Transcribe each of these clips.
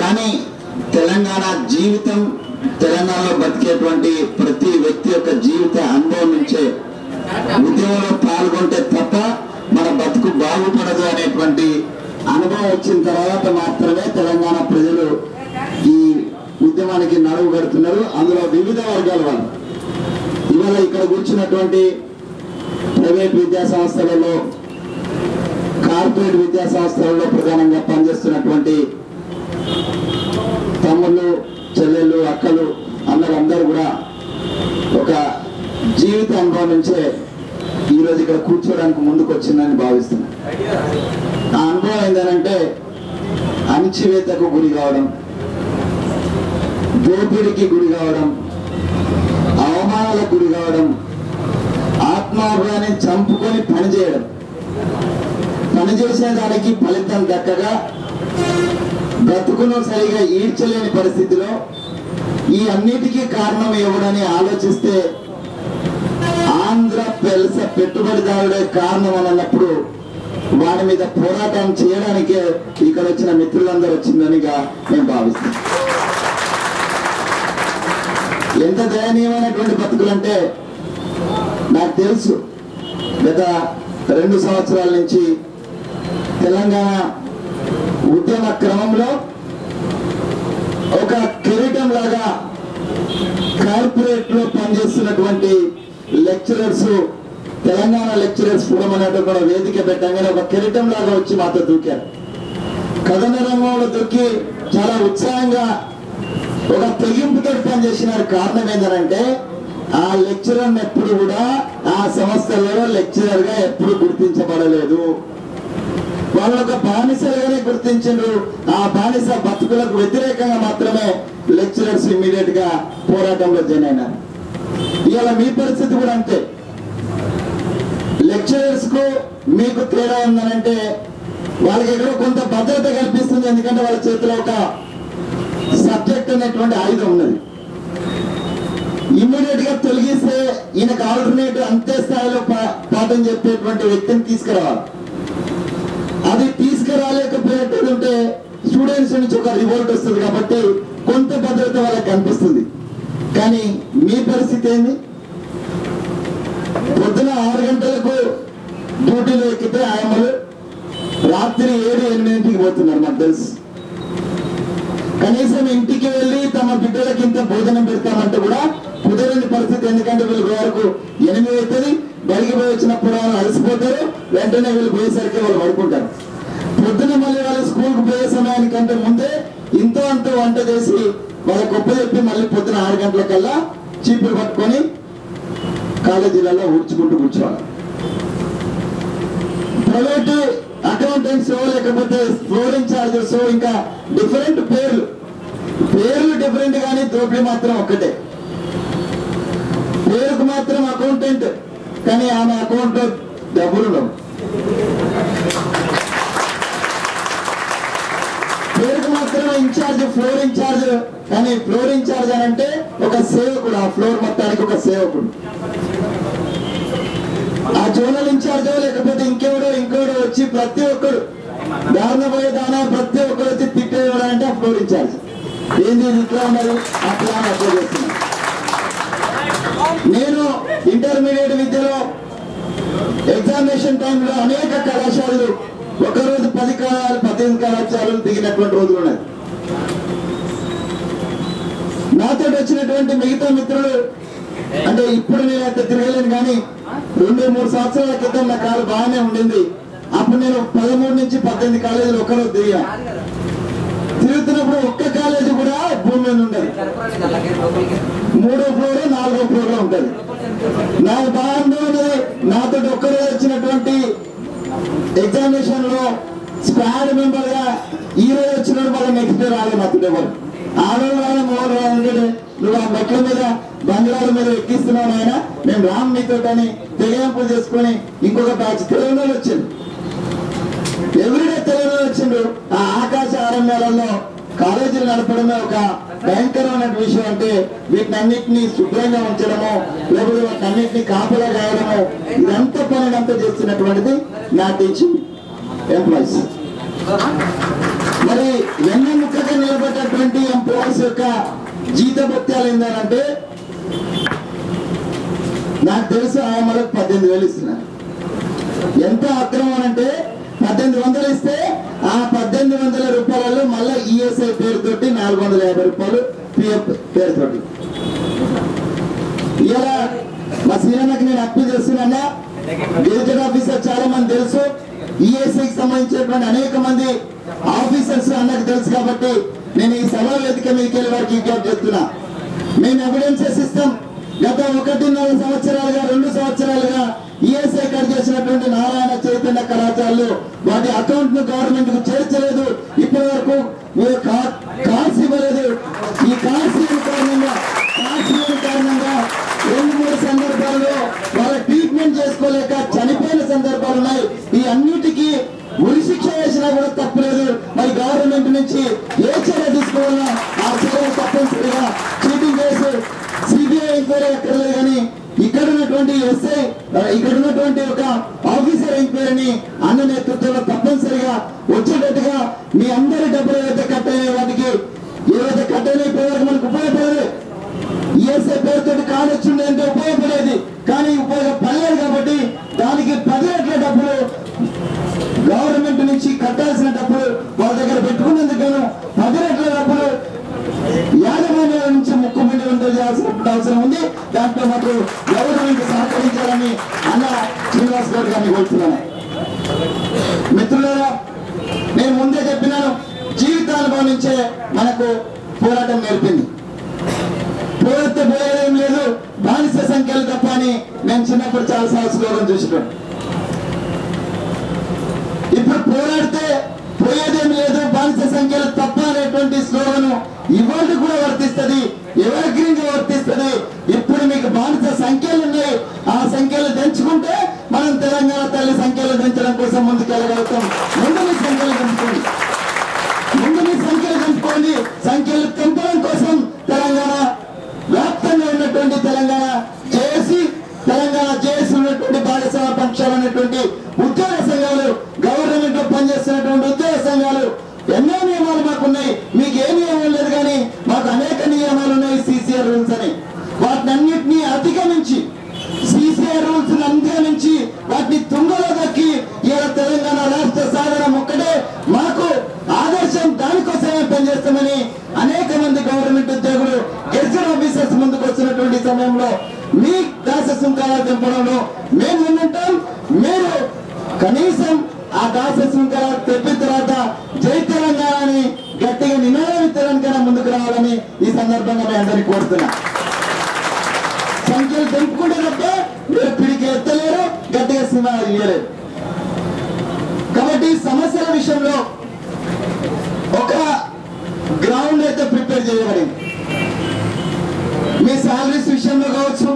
కానీ తెలంగాణ జీవితం, తెలంగాణలో బతికేటువంటి ప్రతి వ్యక్తి యొక్క జీవిత అనుభవం నుంచే ఉద్యమంలో పాల్గొంటే తప్ప మన బతుకు బాగుపడదు అనేటువంటి అనుభవం వచ్చిన తర్వాత మాత్రమే తెలంగాణ ప్రజలు ఈ ఉద్యమానికి నడువు పెడుతున్నారు. అందులో వివిధ వర్గాల వాళ్ళు ఇవాళ ఇక్కడ కూర్చున్నటువంటి ప్రైవేట్ విద్యా సంస్థలలో, కార్పొరేట్ విద్యా సంస్థలలో ప్రధానంగా పనిచేస్తున్నటువంటి తమ్ముళ్ళు, చెల్లెళ్ళు, అక్కలు, అన్నలందరూ కూడా ఒక జీవిత అనుభవం నుంచే ఈరోజు ఇక్కడ కూర్చోడానికి ముందుకు వచ్చిందని భావిస్తున్నాను. ఆ అనుభవం ఏంటంటే అణచివేతకు గురి కావడం, దోపిడికి గురి కావడం, అవమానాలకు గురి కావడం, ఆత్మాభిమానాన్ని చంపుకొని పనిచేయడం, పనిచేసేదానికి ఫలితం దక్కగా బ్రతుకును సరిగా ఈడ్చలేని పరిస్థితిలో ఈ అన్నిటికీ కారణం ఎవడని ఆలోచిస్తే ఆంధ్ర పెల్స పెట్టుబడిదారుడే కారణం అని అన్నప్పుడు వారి మీద పోరాటం చేయడానికే ఇక్కడ వచ్చిన మిత్రులందరూ వచ్చిందనిగా నేను భావిస్తాను. ఎంత దయనీయమైనటువంటి బతుకులంటే నాకు తెలుసు. గత 2 సంవత్సరాల నుంచి తెలంగాణ ఉద్యమ క్రమంలో ఒక కిరీటం లాగా కార్పొరేట్ లో పనిచేస్తున్నటువంటి లెక్చరర్స్, తెలంగాణ లెక్చరర్స్ ఫోరం అనేటువంటి వేదిక పెట్టగానే ఒక కిరీటం లాగా వచ్చి మాతో దూకారు. కథన రంగంలో దూకి చాలా ఉత్సాహంగా ఒక తెగింపుతో పనిచేసినారు. కారణం ఏంటంటే ఆ లెక్చరర్ ఎప్పుడు కూడా ఆ సంస్థలలో లెక్చరర్ గా ఎప్పుడు గుర్తించబడలేదు. వాళ్ళు ఒక బానిసలుగానే గుర్తించారు. ఆ బానిస బతుకులకు వ్యతిరేకంగా మాత్రమే లెక్చరర్స్ ఇమ్మీడియట్ గా పోరాటంలో జాయిన్ అయినారు. ఇవాళ మీ పరిస్థితి కూడా అంతే. లెక్చరర్స్ కు మీకు తేడా ఉందనంటే వాళ్ళకి ఎక్కడో కొంత భద్రత కల్పిస్తుంది. ఎందుకంటే వాళ్ళ చేతిలో ఒక సబ్జెక్ట్ అనేటువంటి ఆయుధం ఉన్నది. ఇమ్మీడియట్ గా తొలగిస్తే ఈయనకు ఆల్టర్నేటివ్ అంతే స్థాయిలో పాఠం చెప్పేటువంటి వ్యక్తిని తీసుకురావాలి. అది తీసుకురాలేకపోయేటంటే స్టూడెంట్స్ నుంచి ఒక రివోల్ట్ వస్తుంది. కాబట్టి కొంత భద్రత వాళ్ళకి కనిపిస్తుంది. కానీ మీ పరిస్థితి ఏంది? పొద్దున 6 గంటలకు డ్యూటీలో ఎక్కితే ఆయమ్మలు రాత్రి 7-8 పోతున్నారు. నాకు తెలుసు. కనీసం ఇంటికి వెళ్ళి తమ బిడ్డలకి ఇంత భోజనం పెడతామంటే కూడా కుదరని పరిస్థితి. ఎందుకంటే వీళ్ళు వరకు 8 అవుతుంది. బడికి పోయి వచ్చినప్పుడు వాళ్ళు అలసిపోతారు. వెంటనే వీళ్ళు పోయేసరికి వాళ్ళు పడుకుంటారు. పొద్దున మళ్ళీ వాళ్ళు స్కూల్కి పోయే సమయానికంటే ముందే ఇంతో అంతో వంట చేసి వాళ్ళ గొప్ప చెప్పి మళ్ళీ పొద్దున 6 గంటలకల్లా చీపులు పట్టుకొని కాలేజీలలో ఊడ్చుకుంటూ కూర్చోవాలి. ప్రైవేట్ అకౌంటెంట్స్ లేకపోతే ఫ్లోర్ ఇన్ఛార్జెస్ ఇంకా డిఫరెంట్ పేర్లు డిఫరెంట్ కానీ దోపిడీ మాత్రం ఒక్కటే. పేరుకు మాత్రం అకౌంటెంట్, కానీ ఆమె అకౌంట్ లో డబ్బులు ఉండవు. పేరుకు మాత్రం ఇన్ఛార్జ్, ఫ్లోర్ ఇన్ఛార్జ్, కానీ ఫ్లోర్ ఇన్ఛార్జ్ అని అంటే ఒక సేవకుడు. ఆ ఫ్లోర్ మొత్తానికి ఒక సేవకుడు. ఆ జోనల్ ఇన్ఛార్జ్ లేకపోతే ఇంకెవడో వచ్చి ప్రతి ఒక్కడు దారుణ పోయే దానా ప్రతి ఒక్కరు వచ్చి తిట్టేవాడంటే ఆ ఫ్లోర్ ఇన్ఛార్జ్. ఏంది ఇట్లా ఉన్నారు, అట్లా అప్లై చేస్తున్నారు. నేను ఇంటర్మీడియట్ విద్యలో ఎగ్జామినేషన్ టైంలో అనేక కళాశాలలు ఒకరోజు 10-15 కళాశాలలు దిగినటువంటి రోజులు ఉన్నాయి. నాతో వచ్చినటువంటి మిగతా మిత్రులు అంటే ఇప్పుడు నేనైతే తిరగలేను, కానీ 2-3 సంవత్సరాల క్రితం నా కాలు బాగానే ఉండింది. అప్పుడు నేను 13 నుంచి 18 కాలేజీలు ఒకరోజు దిగా. తిరుగుతున్నప్పుడు ఒక్క కాలేజీ కూడా భూమి మీద ఉండదు. 3వ ఫ్లోర్ 4వ ఫ్లోర్ లో ఉంటది. నాకు బాగా ఉన్నది. నాతో ఒక్కరోజు వచ్చినటువంటి ఎగ్జామినేషన్ లో స్క్వాడ్ మెంబర్ గా ఈ రోజు వచ్చిన మళ్ళీ నెక్స్ట్ డే రాలేదు. నాతో ఎవరు 6 రోజులు 3 రోజులు నువ్వు ఆ మెట్ల మీద బంగ్లాల మీద ఎక్కిస్తున్నావు ఆయన, మేము రామ్ మీతో అని తెగంపులు చేసుకుని ఇంకొక బ్యాచ్ తెలంగాణ వచ్చింది. ఎవ్రీడే తెలంగాణ వచ్చిండు. ఆ ఆకాశ అరణ్యాలలో కాలేజీలు నడపడమే ఒక భయంకరమైన విషయం. అంటే వీటినన్నింటినీ శుభ్రంగా ఉంచడము, లేకపోతే వాటినన్నింటినీ కాపలా కాయడము, ఇదంతా పని అంతా చేస్తున్నటువంటిది నా టీచింగ్ ఎంప్లాయీస్. మరి వెన్నెముక్కగా నిలబడి యొక్క జీతభత్యాలు ఏంటంటే నాకు తెలుసు ఆయమ్మలకు 18,000 ఇస్తున్నారు. ఎంత అక్రమం అంటే 1800 ఇస్తే ఆ 1800 రూపాయలలో మళ్ళీ ఈఎస్ఐ పేరుతోటి 450 రూపాయలు పిఎఫ్ పేరుతోటి. ఇలా మా సీనియర్కి నేను అప్పీల్ చేస్తున్నా. గెజిటెడ్ ఆఫీసర్ చాలా మంది తెలుసు, ఈఎస్ఐకి సంబంధించినటువంటి అనేక మంది ఆఫీసర్స్ అన్నకు తెలుసు కాబట్టి నేను ఈ సభ వేదిక మీదకి వెళ్ళి వారికి విజ్ఞప్తి చేస్తున్నా. మేము ఎవిడెన్సెస్ ఇస్తాం. గత 1.5 సంవత్సరాలుగా 2 సంవత్సరాలుగా ఈఎస్ఐ కట్ చేసినటువంటి నారాయణ చైతన్య కళాశాలలు వాటి అకౌంట్ ను గవర్నమెంట్ కు చేర్చలేదు. ఇప్పటి వరకు కార్డ్స్ ఇవ్వలేదు. ఈ కార్డ్స్ కారణంగా 2-3 సందర్భాల్లో వాళ్ళ ట్రీట్మెంట్ చేసుకోలేక చనిపోయిన సందర్భాలు ఉన్నాయి. ఈ అన్నిటికీ ఉరి శిక్ష వేసినా కూడా తప్పలేదు. మరి గవర్నమెంట్ నుంచి ఏ చర్య తీసుకోవాలా ఆ చర్య తప్పనిసరిగా చీటింగ్ కేసు సిబిఐ ఎంక్వైరీ ఎక్కర్లేదు. కానీ ఇక్కడ ఉన్నటువంటి ఎస్ఐ ఇక్కడ ఉన్నటువంటి ఒక ఆఫీసర్ ఎంక్వైరీని అన్న నేతృత్వంలో తప్పనిసరిగా వచ్చేటట్టుగా మీ అందరి డబ్బులు ఏవైతే కట్టైన వాటికి ఏవైతే కట్టైన ఇప్పటివరకు మనకు ఉపయోగపడలేదు. ఈఎస్ఐ పేరుతో కానొచ్చిండే అంటే ఉపయోగపడేది, కానీ ఉపయోగపడలేదు. కాబట్టి దానికి 10 రెట్ల డబ్బులు గవర్నమెంట్ నుంచి కట్టాల్సిన డబ్బులు వాళ్ళ దగ్గర పెట్టుకున్నందుకు 10 రెట్ల డబ్బులు యాజమాన్యాల నుంచి ముక్కుపిండి చేయాల్సిన అవసరం ఉంది. దాంట్లో మాకు గవర్నమెంట్ సహకరించాలని అన్న శ్రీనివాస్ గౌడ్ గారిని కోరుతున్నాను. మిత్రులారా, నేను ముందే చెప్పినాను, జీవితానుభవం నుంచే మనకు పోరాటం నేర్పింది. పోరాడితే పోయేదేం లేదు, బానిస సంఖ్యలు తప్ప అని నేను చిన్నప్పుడు చాలాసార్లు స్లోగన్ చూసినాను. ఇప్పుడు పోరాడితే పోయేదేం లేదు, బానిస సంఖ్యలు తప్ప అనేటువంటి స్లోగన్ ఇవాళ కూడా వర్తిస్తుంది, ఎవరిగ్రీన్ గా వర్తిస్తుంది. ఇప్పుడు మీకు బానిస సంఖ్యలు ఉన్నాయి, ఆ సంఖ్యలు తెంచుకుంటే మనం తెలంగాణ తల్లి సంఖ్యలు పెంచడం కోసం ముందుకెళ్ళగలుగుతాం. ముందు మీ సంఖ్యలు పెంచుకోండి, సంఖ్యలు పెంచడం కోసం తెలంగాణ వ్యాప్తంగా ఉన్నటువంటి తెలంగాణ జేఏసీ ఉన్నటువంటి భారతీయ పక్షాలు ఉన్నటువంటి ఉద్యోగ సంఘాలు, గవర్నమెంట్ లో పనిచేస్తున్నటువంటి ఉద్యోగ సంఘాలు ఎన్నో నియమాలు మాకున్నాయి. మీకు ఏ నియమం లేదు, కానీ మాకు అనేక నియమాలు ఉన్నాయి. సిసిఆర్ రూల్స్ అని వాటినన్నింటినీ అధిగమించి సిసిఆర్ రూల్స్ అధిగమించి వాటిని తుంగలో దక్కి ఇలా తెలంగాణ రాష్ట్ర సాధనం ఒక్కటే మాకు ఆదర్శం, దానికోసమే పనిచేస్తామని అనేక మంది గవర్నమెంట్ ఉద్యోగులు గెజిటెడ్ ఆఫీసర్స్ ముందుకు వచ్చినటువంటి సమయంలో మీ దాస సుంకాలు తెంపడంలో మేము ముందుంటాం. మీరు కనీసం ఆ దాస సుంకాలు తెప్పిన తర్వాత జై తెలంగాణ అని గట్టిగా నినాదం తెలంగాణ ముందుకు రావాలని ఈ సందర్భంగా మేము అందరినీ కోరుతున్నా. సంఖ్యలు తెంపుకుంటే తప్ప మీరు పిడికి ఎత్తలేరు, గట్టిగా సినిమా ఇయ్యలేరు. కాబట్టి సమస్యల విషయంలో ఒక గ్రౌండ్ అయితే ప్రిపేర్ చేయబడింది. మీ శాలరీస్ విషయంలో కావచ్చు,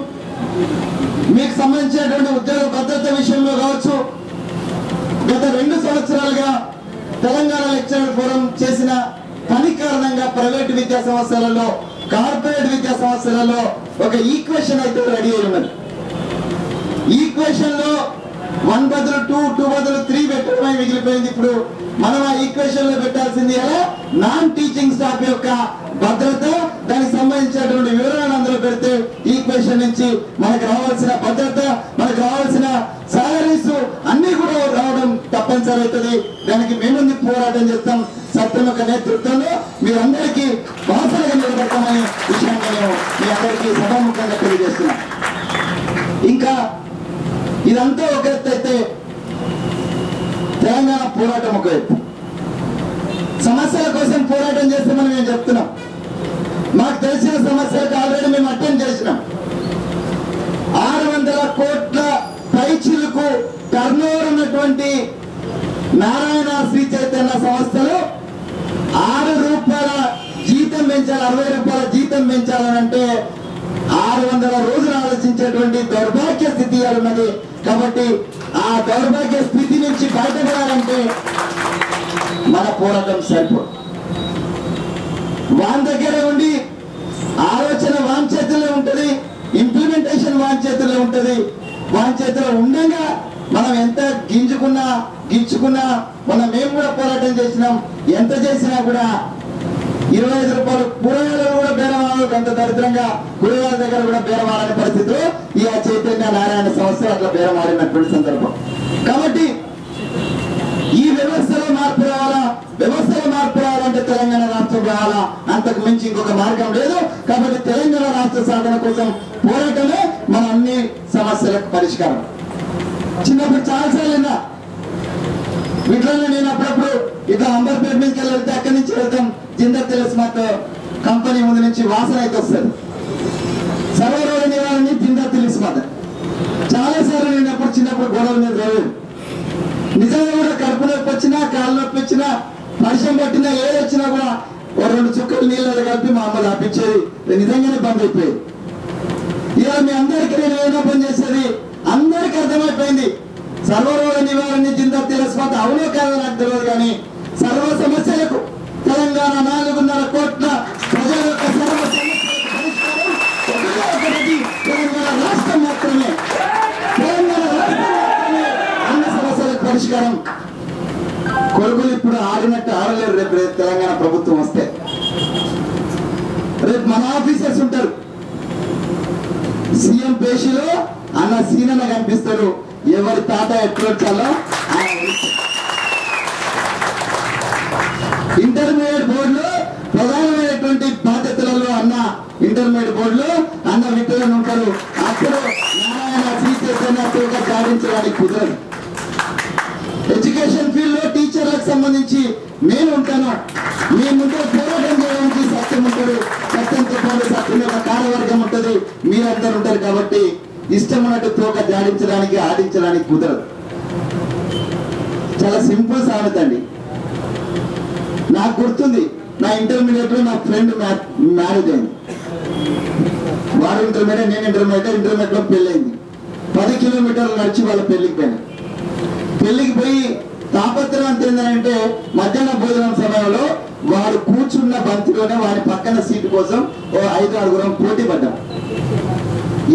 మీకు సంబంధించినటువంటి ఉద్యోగ భద్రత విషయంలో కావచ్చు, గత 2 సంవత్సరాలుగా తెలంగాణ లెక్చరర్ ఫోరం చేసిన పని కారణంగా ప్రైవేట్ విద్యా సంస్థలలో, కార్పొరేట్ విద్యా సంస్థలలో ఒక ఈక్వేషన్ అయితే రెడీ అయి ఉన్నది. ఈక్వేషన్ లో 1 బదులు 2, 2 బదులు 3 పెట్టడమే మిగిలిపోయింది. ఇప్పుడు మనం ఆ ఈక్వేషన్ లో పెట్టాల్సింది ఎలా నాన్ టీచింగ్ స్టాఫ్ యొక్క భద్రత, దానికి సంబంధించినటువంటి వివరాలను అందులో పెడితే ఈక్వేషన్ నుంచి మనకు రావాల్సిన భద్రత, మనకు రావాల్సిన సాలరీస్ అన్ని కూడా రావడం తప్పనిసరి అవుతుంది. దానికి మేము పోరాటం చేస్తాం. సత్యం యొక్క నేతృత్వంలో మీరందరికీ బాసలుగా నిలబడతామనే విషయాన్ని నేను మీ అందరికీ సభాముఖంగా తెలియజేస్తున్నాం. ఇంకా ఇదంతా ఒక ఎత్తు అయితే తెలంగాణ పోరాటం ఒక ఎత్తు. సమస్యల కోసం పోరాటం చేస్తామని మేము చెప్తున్నాం. మాకు తెలిసిన సమస్యలకు ఆల్రెడీ మేము అటెండ్ చేసినాం. 600 కోట్ల పైచిలకు టర్నోవర్ ఉన్నటువంటి నారాయణ శ్రీ చైతన్య సంస్థలు 6 రూపాయల జీతం పెంచాలి, 60 రూపాయల జీతం పెంచాలంటే 600 రోజులు ఆలోచించేటువంటి దౌర్భాగ్య స్థితి ఉన్నది. కాబట్టి ఆ దౌర్భాగ్య స్థితి నుంచి బయటపడాలంటే మన పోరాటం సరిపోదు. వాన్ దగ్గర ఉండి ఆలోచన వాన్ చేతుల్లో ఉంటది, ఇంప్లిమెంటేషన్ వాన్ చేతుల్లో ఉంటది. వాన్ చేతిలో ఉండగా మనం ఎంత గించుకున్నా మనం మేము కూడా పోరాటం చేసినాం. ఎంత చేసినా కూడా 25 రూపాయలు కూరగాయల కొంత దరిద్రంగా గురుగారి దగ్గర కూడా బేరమాడని పరిస్థితులు ఈ చైతన్య నారాయణ సంస్థ అట్లా బేరమాడినటువంటి సందర్భం. కాబట్టి ఈ వ్యవస్థలో మార్పు రావాలా, వ్యవస్థలో మార్పు రావాలంటే తెలంగాణ రాష్ట్రం రావాలా, అంతకు మించి ఇంకొక మార్గం లేదు. కాబట్టి తెలంగాణ రాష్ట్ర సాధన కోసం పోరాటమే మన అన్ని సమస్యలకు పరిష్కారం. చిన్నప్పుడు చాలాసార్లు విన్నా, వీటిలో నేను అప్పుడప్పుడు ఇట్లా అంబర్పేట మీదకి వెళ్తే అక్కడి నుంచి వెళ్తాం, జిందర్ తిలిస్మాత్ కంపెనీ ముందు నుంచి వాసన అయితే వస్తుంది, సర్వరోగ నివారణ జిందర్ తిలిస్మాత్. చాలా సార్లు నేను అప్పుడు చిన్నప్పుడు గొడవల మీద రోజు నిజంగా కూడా కడుపు నొప్పి వచ్చినా, కాలు నొప్పి వచ్చినా, వర్షం పట్టినా, ఏది వచ్చినా కూడా ఒక 2 చుక్కలు నీళ్ళలో కలిపి మా అమ్మ ఆపించేది. నిజంగానే బంద్ అయిపోయేది. ఇలా మీ అందరికీ నేను ఏదో పని చేసేది అందరికీ అర్థమైపోయింది. సర్వరోగ నివారణ జిందర్ తిలిస్మాత్ అవునో కాదో నాకు తెలియదు, కానీ సర్వ సమస్యలకు తెలంగాణ 4.5 కోట్ల ప్రజల యొక్క సర్వ సమస్యలకు పరిష్కారం ఒకటి తెలంగాణ రాష్ట్రం మాత్రమే. తెలంగాణ రాష్ట్రం మాత్రమే అన్ని సమస్యలకు పరిష్కారం. కొడుకులు ఇప్పుడు ఆడినట్టు ఆడలేరు. రేపు తెలంగాణ ప్రభుత్వం వస్తే రేపు మన ఆఫీసర్స్ ఉంటారు. సీఎం పేషీలో అన్న సీనన్న కనిపిస్తారు. ఎవరి తాత ఎట్లొచ్చాలో ఇంటర్మీడియట్ బోర్డులో ప్రధానమైనటువంటి బాధ్యతలలో అన్న ఇంటర్మీడియట్ బోర్డులో అన్న విద్యలను ఉంటారు. అప్పుడు నారాయణ శ్రీచైతన్య సాధించడానికి కుదరదు. ఎడ్యుకేషన్ ఫీల్డ్ లో టీచర్లకు సంబంధించి నేను ఉంటాను. మీ ముందు పోరాటం చేయడానికి సత్యం ఉంటాడు, సత్యంతో పాటు సత్యం యొక్క కార్యవర్గం ఉంటుంది, మీరందరూ ఉంటారు. కాబట్టి ఇష్టం ఉన్నట్టు తోక జాడించడానికి ఆడించడానికి కుదరదు. చాలా సింపుల్ సామెత అండి. నాకు గుర్తుంది, నా ఇంటర్మీడియట్ లో నా ఫ్రెండ్ మ్యారేజ్ అయింది. వాడు ఇంటర్మీడియట్, నేను ఇంటర్మీడియట్ లో పెళ్ళైంది. 10 కిలోమీటర్లు నడిచి వాళ్ళ పెళ్లికి పోయినా. పెళ్లికి పోయి తాపత్రయం అంత ఏంటంటే మధ్యాహ్న భోజనం సమయంలో వాడు కూర్చున్న బంతిలోనే వాడి పక్కన సీటు కోసం 5-6 పోటీ పడ్డాం.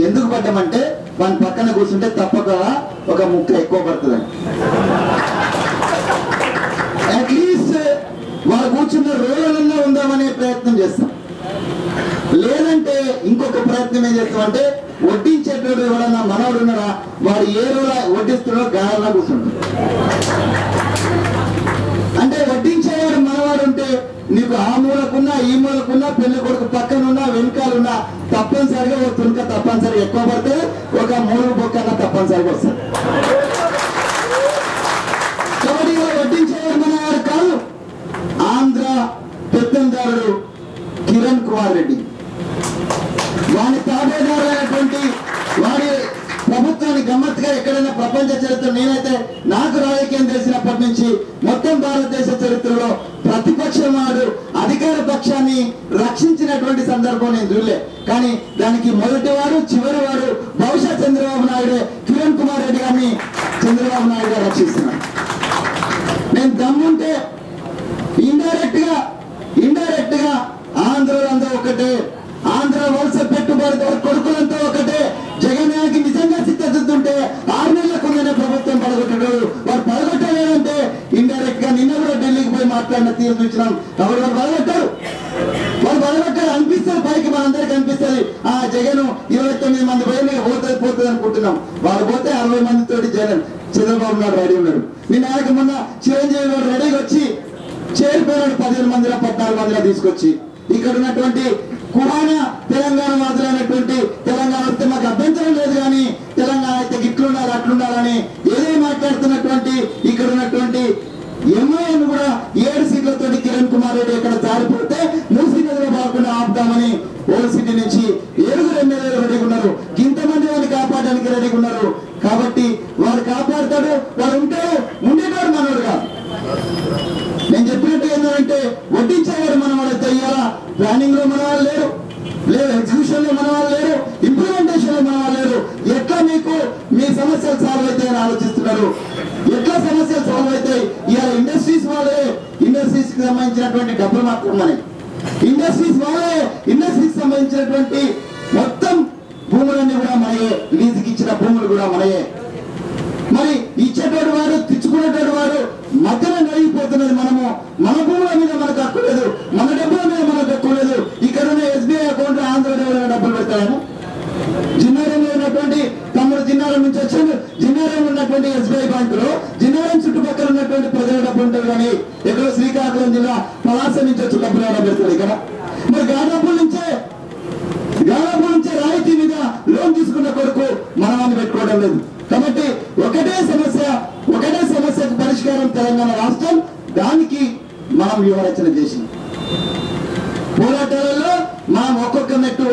ఎందుకు పడ్డామంటే వాడి పక్కన కూర్చుంటే తప్పక ఒక ముక్క ఎక్కువ పడుతుందని. అట్లీస్ట్ వాడు కూర్చున్న రోలన్నా ఉందామనే ప్రయత్నం చేస్తాం. లేదంటే ఇంకొక ప్రయత్నం ఏం చేస్తామంటే వడ్డించేటోడు ఎవడన్నా మనవాడు ఉన్నాడా, వాడు ఏ రోజు వడ్డిస్తున్నాడో గాయలా కూర్చుంటాడు. అంటే వడ్డించేవాడు మనవాడు ఉంటే నీకు ఆ మూలకున్నా ఈ మూలకున్నా పెళ్లి కొడుకు పక్కనున్నా వెనకాలన్నా తప్పనిసరిగా ఒక తునక తప్పనిసరిగా ఎక్కువ పడితే ఒక 3 బొక్కన్నా తప్పనిసరిగా వస్తుంది. కాబట్టి వడ్డించేవాడు మనవాడు కాదు. ఆంధ్ర పెత్తందారుడు కిరణ్ కుమార్ రెడ్డి, వాడి తాబేదారులైనటువంటి వాడి ప్రభుత్వాన్ని గమ్మత్తుగా ఎక్కడైనా ప్రపంచ చరిత్ర, నేనైతే నాకు రాజకీయం తెలిసినప్పటి నుంచి మొత్తం భారతదేశ చరిత్రలో ప్రతిపక్షం వాడు అధికార పక్షాన్ని రక్షించినటువంటి సందర్భం నేను చూడలే. కానీ దానికి మొదటి వాడు చివరి వాడు బహుశా చంద్రబాబు నాయుడు, కిరణ్ కుమార్ రెడ్డి గారిని చంద్రబాబు నాయుడు గారు రక్షిస్తున్నాడు. నేను దమ్ముంటే ఇండైరెక్ట్ గా ఆంధ్రులంతా ఒకటే, ఆంధ్ర వలస పెట్టుబడిదారు కొడుకులంతా ఒకటే. జగన్కి నిజంగా సిద్ధతుంటే 6 నెలలకు ముందే ప్రభుత్వం పడగొట్టాడు. వారు పడగొట్టలేదంటే ఇండైరెక్ట్ గా నిన్న కూడా ఢిల్లీకి పోయి మాట్లాడిన తీరు చూసినాం. కాబట్టి వారు పడగొట్టారు అనిపిస్తుంది. పైకి మనందరికి అనిపిస్తుంది ఆ జగన్ 29 మంది పోయి పోతుంది అనుకుంటున్నాం. వాళ్ళు పోతే 60 మందితోటి జగన్ చంద్రబాబు నాయుడు రెడీ ఉన్నాడు. నిన్న ఆయనకు మొన్న చిరంజీవి గారు రెడీగా వచ్చి చేరిపోయాడు. 15 మందిలో 14 మందిలో తీసుకొచ్చి ఇక్కడ ఉన్నటువంటి కుహాన తెలంగాణ వాదులైనటువంటి తెలంగాణ వస్తే మాకు అభ్యంతరం లేదు, కానీ తెలంగాణ అయితే ఇట్లుండాలి అట్లుండాలని ఏదో మాట్లాడుతున్నటువంటి ఇక్కడ ఉన్నటువంటి ఎంఐఎం కూడా 7 సీట్లతో కిరణ్ కుమార్ రెడ్డి ఇక్కడ జారిపోతే మూసీ నదిలో బాగుండా ఆపుతామని ఓల్డ్ సిటీ నుంచి 7 ఎమ్మెల్యేలు రెడీగా ఉన్నారు. ఇంతమంది వారిని కాపాడడానికి రెడీగా ఉన్నారు. కాబట్టి వారు కాపాడుతాడు, వారు ఉంటాడు, ఉండేవాడు మనోడు కాదు. నేను చెప్పినట్టు ఏంటంటే వడ్డించేవాడు మన వాళ్ళు అయితే ఇవ్వాలా ప్లానింగ్ లో మన వాళ్ళు లేరు, ఎగ్జిక్యూషన్ లో మన వాళ్ళు లేరు, ఇంప్లిమెంటేషన్ లో మన వాళ్ళు లేరు. ఎట్లా మీకు మీ సమస్యలు సాల్వ్ అవుతాయని ఆలోచిస్తున్నారు. ఎట్లా సమస్యలు సాల్వ్ అవుతాయి? ఇవాళ ఇండస్ట్రీస్ వాళ్ళే, ఇండస్ట్రీస్ కి సంబంధించినటువంటి డబ్బులు మాత్రం మనకి, ఇండస్ట్రీస్ వాళ్ళే, ఇండస్ట్రీస్ సంబంధించినటువంటి మొత్తం భూములన్నీ కూడా మనయే, లీజుకి ఇచ్చిన భూములు కూడా మనయే. మరి ఇచ్చేటోడు వాడు, తెచ్చుకునేటోడు వాడు మధ్యలో నలిగిపోతున్నది. మన భూముల మీద మనకు హక్కు లేదు, మన డబ్బుల మీద మనకు హక్కు లేదు. ఇక్కడ ఉన్న SBI అకౌంట్ అని ఎక్కడో శ్రీకాకుళం జిల్లా పలాస నుంచి వచ్చి డబ్బులు ఎవరైనా పెడతారు ఇక్కడ? మరి గాడాపూర్ నుంచే రాయితీ మీద లోన్ తీసుకున్న కొడుకు మనవాన్ని పెట్టుకోవడం లేదు. కాబట్టి ఒకటే సమస్యకు పరిష్కారం తెలంగాణ రాష్ట్రం. దానికి మనం వ్యూహరచన చేసింది. పోరాటాలలో మనం ఒక్కొక్క మెట్టు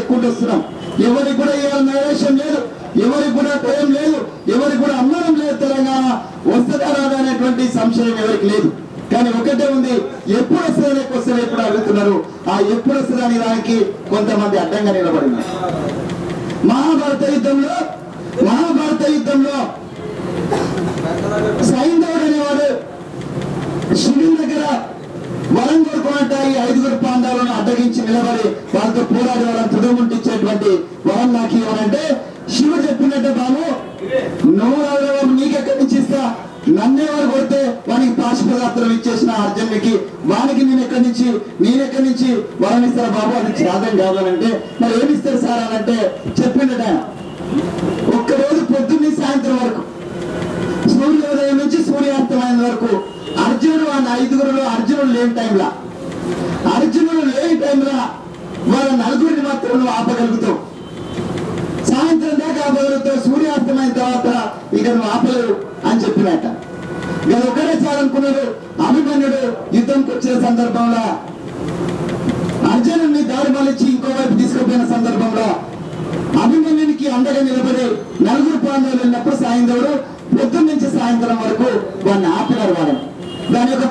ఎక్కుంటూ వస్తున్నాం. ఎవరికి కూడా ఇవాళ నైవేశం లేదు, ఎవరికి కూడా భయం లేదు, ఎవరికి కూడా అమ్మడం లేదు. తెలంగాణ వస్తుందా రాదా అనేటువంటి సంశయం ఎవరికి లేదు. కానీ ఒకటే ఉంది, ఎప్పుడు వస్తుందనే క్వశ్చన్ ఎప్పుడు అడుగుతున్నారు. ఆ ఎప్పుడు వస్తుందని దానికి కొంతమంది అడ్డంగా నిలబడింది. మహాభారత యుద్ధంలో సైంధవుడు అనేవాడు శివుడి దగ్గర వరం కోరుకున్నట్ట ఈ 5 పాండవులను అడ్డగించి నిలబడి వాళ్ళతో పోరాడి వాళ్ళని తుదముంటించేటువంటి వరం నాకు ఇవ్వాలంటే శివుడు చెప్పినట్టే, బాబు నువ్వు నీకెక్కడి నుంచి ఇస్తా, నన్నేవారు కొడితే వానికి పాశుపదార్థం ఇచ్చేసిన అర్జునుడికి వానికి నేనెక్కడి నుంచి వరం ఇస్తారా బాబు, అది సాధం కావాలంటే మరి ఏమిస్తారు సార్ అని అంటే చెప్పిండట ఆయన. ఒక్కరోజు పొద్దున్నే సాయంత్రం వరకు సూర్యోదయం నుంచి సూర్యాస్తమైన వరకు అర్జునుడు ఆ 5 అర్జునుడు లేని టైంలో వాళ్ళ 4 మాత్రం నువ్వు ఆపగలుగుతావు. సాయంత్రం దాకా ఆపగలుగుతావు, సూర్యాస్తమైన తర్వాత ఇక నువ్వు ఆపలేవు అని చెప్పినట్ట. ఇక ఒకటే చాలనుకున్నాడు. అభిమన్యుడు యుద్ధంకి వచ్చిన సందర్భంలో అర్జునుడిని దారి మళ్ళించి ఇంకోవైపు తీసుకుపోయిన సందర్భంలో అభిమన్యునికి అండగా నిలబడి 4 పాండవులు వెళ్ళినప్పుడు సాయంత్రుడు పొద్దున్న నుంచి సాయంత్రం వరకు వాడిని ఆపినారు. వాళ్ళని దాని యొక్క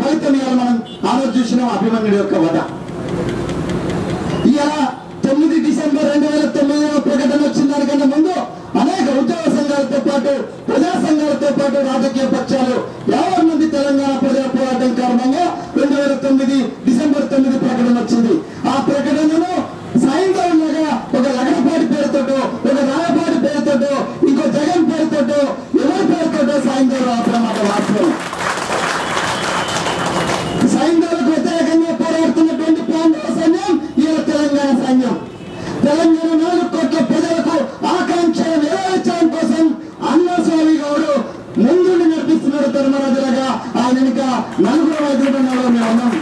ఫలితం ఇవాళ మనం ఆలోచించిన అభిమన్యుడి యొక్క వధ. ఇవాళ 9 డిసెంబర్ 2009 ప్రకటన వచ్చిన దానికన్నా ముందు అనేక ఉద్యోగ సంఘాలతో పాటు ప్రజా సంఘాలతో పాటు రాజకీయ పక్షాలు 50 మంది తెలంగాణ ప్రజల పోరాటం కారణంగా 2009 డిసెంబర్ 9 ప్రకటన వచ్చింది. ఆ ప్రకటనను సాయంత్రంలాగా ఒక లగడపాటి పేరుతోటో, ఒక రాయపాటి పేరుతోటో, ఇంకో జగన్ పేరుతోటో, ఎవరి పేరుతోటో సాయంత్రం ఆపడమాట. వాస్తవం సైన్యాలకు వ్యతిరేకంగా పోరాడుతున్నటువంటి పాండవ సైన్యం ఇలా తెలంగాణ సైన్యం. తెలంగాణ 4 కోట్ల ప్రజలకు ఆకాంక్ష నెరవేర్చడం కోసం అన్నస్వామి గౌడు ముందుండి నడిపిస్తున్నాడు. ధర్మరాజులాగా ఆయన వెనుక 4 మేము ఉన్నాం.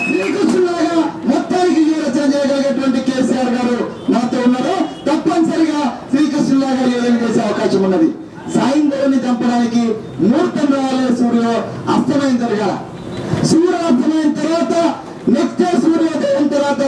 శ్రీకృష్ణులాగా మొత్తానికి రచన చేయగలిగేటువంటి కేసీఆర్ గారు నాతో ఉన్నారు. తప్పనిసరిగా శ్రీకృష్ణులాగా యోజన చేసే అవకాశం ఉన్నది. సాయంత్రాన్ని చంపడానికి ముహూర్తం రావాలి. సూర్యుడు అస్తమయం జరగాల. సూర్యుడు అస్తమైన తర్వాత నెక్స్ట్ సూర్యోదయం తర్వాత